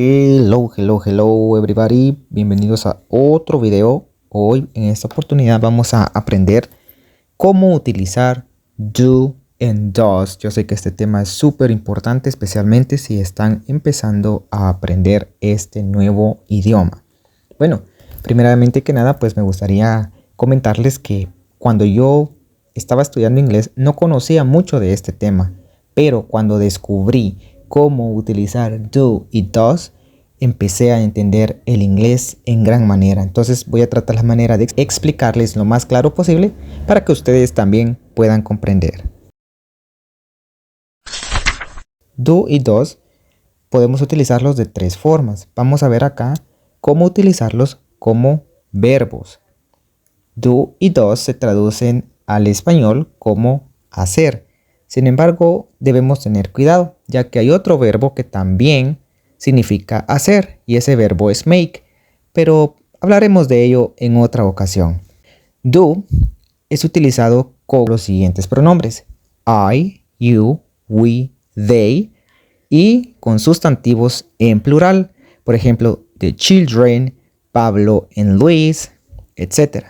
Hello everybody, bienvenidos a otro video. Hoy en esta oportunidad vamos a aprender cómo utilizar do and does. Yo sé que este tema es súper importante, especialmente si están empezando a aprender este nuevo idioma. Bueno, primeramente que nada, pues me gustaría comentarles que cuando yo estaba estudiando inglés no conocía mucho de este tema, pero cuando descubrí cómo utilizar do y does, empecé a entender el inglés en gran manera. Entonces voy a tratar la manera de explicarles lo más claro posible para que ustedes también puedan comprender. Do y does podemos utilizarlos de tres formas. Vamos a ver acá cómo utilizarlos como verbos. Do y does se traducen al español como hacer. Sin embargo, debemos tener cuidado, ya que hay otro verbo que también significa hacer, y ese verbo es make, pero hablaremos de ello en otra ocasión. Do es utilizado con los siguientes pronombres: I, you, we, they, y con sustantivos en plural, por ejemplo, the children, Pablo and Luis, etc.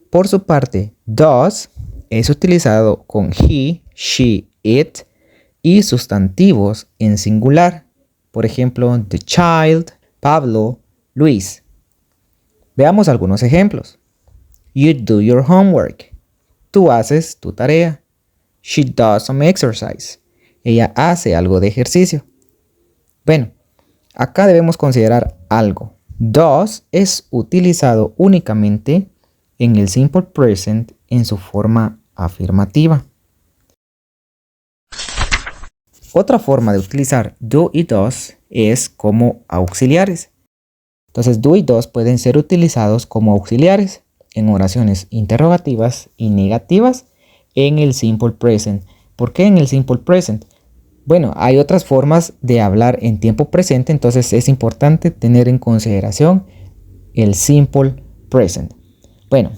Por su parte, does es utilizado con he, she, it y sustantivos en singular. Por ejemplo, the child, Pablo, Luis. Veamos algunos ejemplos. You do your homework. Tú haces tu tarea. She does some exercise. Ella hace algo de ejercicio. Bueno, acá debemos considerar algo. Does es utilizado únicamente en el simple present en su forma afirmativa. Otra forma de utilizar do y does es como auxiliares. Entonces, do y does pueden ser utilizados como auxiliares en oraciones interrogativas y negativas en el simple present. ¿Por qué en el simple present? Bueno, hay otras formas de hablar en tiempo presente, entonces es importante tener en consideración el simple present. Bueno,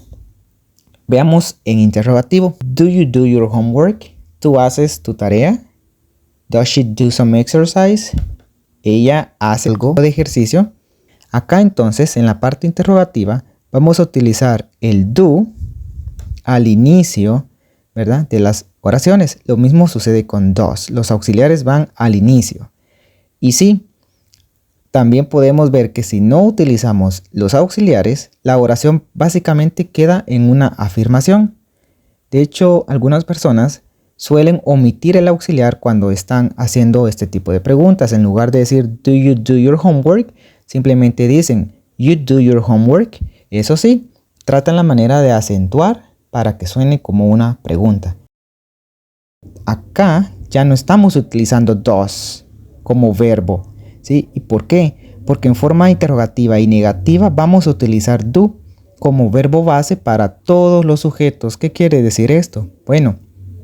veamos en interrogativo. Do you do your homework? ¿Tú haces tu tarea? Does she do some exercise? Ella hace algo de ejercicio. Acá entonces en la parte interrogativa vamos a utilizar el do al inicio, ¿verdad?, de las oraciones. Lo mismo sucede con does. Los auxiliares van al inicio. Y sí, también podemos ver que si no utilizamos los auxiliares, la oración básicamente queda en una afirmación. De hecho, algunas personas suelen omitir el auxiliar cuando están haciendo este tipo de preguntas. En lugar de decir do you do your homework, simplemente dicen you do your homework. Eso sí, tratan la manera de acentuar para que suene como una pregunta. Acá ya no estamos utilizando does como verbo, ¿sí? ¿Y por qué? Porque en forma interrogativa y negativa vamos a utilizar do como verbo base para todos los sujetos. ¿Qué quiere decir esto? Bueno,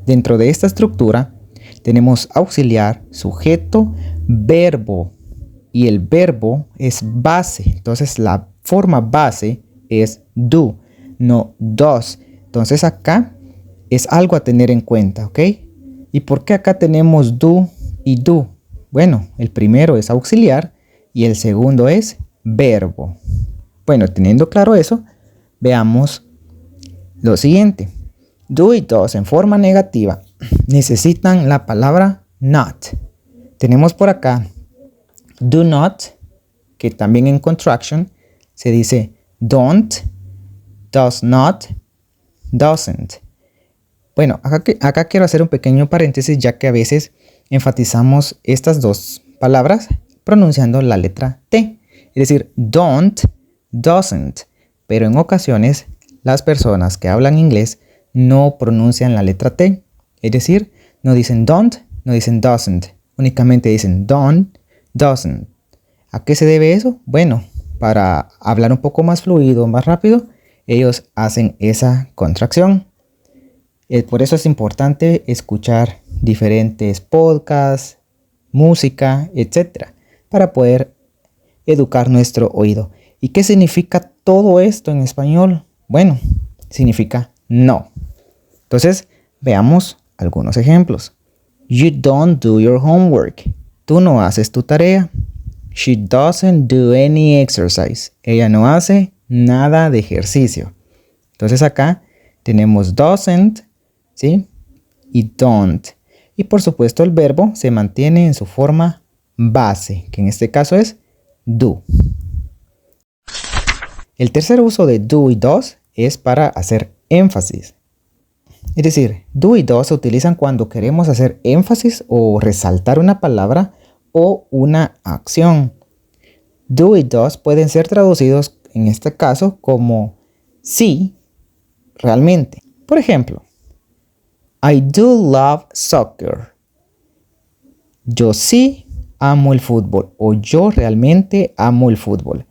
dentro de esta estructura tenemos auxiliar, sujeto, verbo, y el verbo es base. Entonces la forma base es do, no does. Entonces acá es algo a tener en cuenta, ¿ok? ¿Y por qué acá tenemos do y do? Bueno, el primero es auxiliar y el segundo es verbo. Bueno, teniendo claro eso, veamos lo siguiente. Do y does en forma negativa necesitan la palabra not. Tenemos por acá do not, que también en contraction se dice don't, does not, doesn't. Bueno, acá quiero hacer un pequeño paréntesis, ya que a veces enfatizamos estas dos palabras pronunciando la letra T. Es decir, don't, doesn't. Pero en ocasiones las personas que hablan inglés no pronuncian la letra T. Es decir, no dicen don't, no dicen doesn't. Únicamente dicen don't, doesn't. ¿A qué se debe eso? Bueno, para hablar un poco más fluido, más rápido, ellos hacen esa contracción. Por eso es importante escuchar diferentes podcasts, música, etc. para poder educar nuestro oído. ¿Y qué significa todo esto en español? Bueno, significa no. Entonces, veamos algunos ejemplos. You don't do your homework. Tú no haces tu tarea. She doesn't do any exercise. Ella no hace nada de ejercicio. Entonces acá tenemos doesn't, ¿sí? Y don't. Y por supuesto el verbo se mantiene en su forma base, que en este caso es do. El tercer uso de do y does es para hacer énfasis. Es decir, do y does se utilizan cuando queremos hacer énfasis o resaltar una palabra o una acción. Do y does pueden ser traducidos en este caso como sí, realmente. Por ejemplo, I do love soccer. Yo sí amo el fútbol o yo realmente amo el fútbol.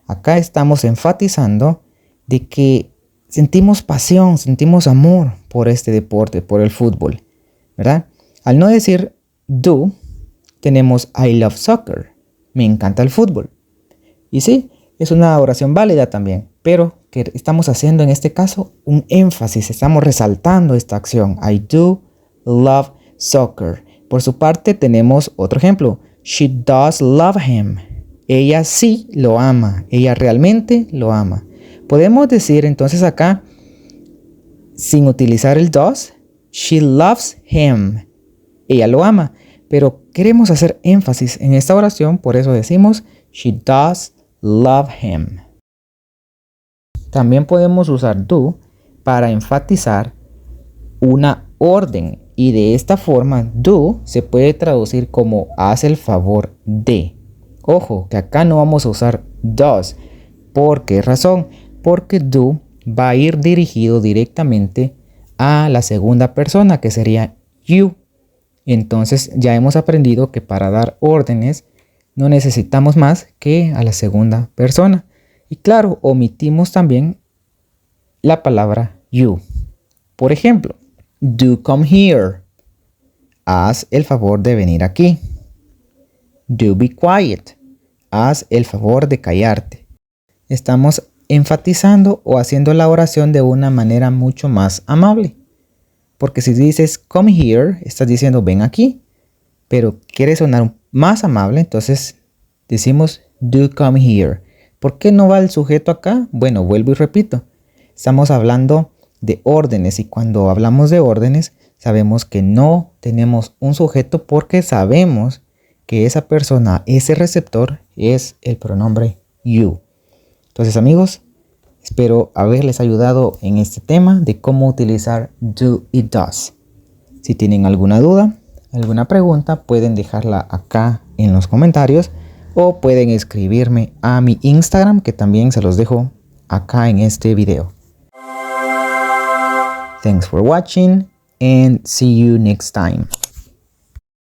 Acá estamos enfatizando de que sentimos pasión, sentimos amor por este deporte, por el fútbol, ¿verdad? Al no decir do, tenemos I love soccer. Me encanta el fútbol. Y sí, es una oración válida también, pero que estamos haciendo en este caso un énfasis, estamos resaltando esta acción. I do love soccer. Por su parte tenemos otro ejemplo. She does love him. Ella sí lo ama. Ella realmente lo ama. Podemos decir entonces acá, sin utilizar el does, she loves him. Ella lo ama. Pero queremos hacer énfasis en esta oración, por eso decimos she does love him. También podemos usar do para enfatizar una orden. Y de esta forma, do se puede traducir como haz el favor de. Ojo, que acá no vamos a usar does. ¿Por qué razón? Porque do va a ir dirigido directamente a la segunda persona, que sería you. Entonces ya hemos aprendido que para dar órdenes no necesitamos más que a la segunda persona. Y claro, omitimos también la palabra you. Por ejemplo, do come here. Haz el favor de venir aquí. Do be quiet. Haz el favor de callarte. Estamos enfatizando o haciendo la oración de una manera mucho más amable. Porque si dices come here, estás diciendo ven aquí. Pero quieres sonar más amable, entonces decimos do come here. ¿Por qué no va el sujeto acá? Bueno, vuelvo y repito. Estamos hablando de órdenes y cuando hablamos de órdenes sabemos que no tenemos un sujeto porque sabemos que esa persona, ese receptor es el pronombre you. Entonces amigos, espero haberles ayudado en este tema de cómo utilizar do y does. Si tienen alguna duda, alguna pregunta, pueden dejarla acá en los comentarios o pueden escribirme a mi Instagram, que también se los dejo acá en este video. Thanks for watching and see you next time.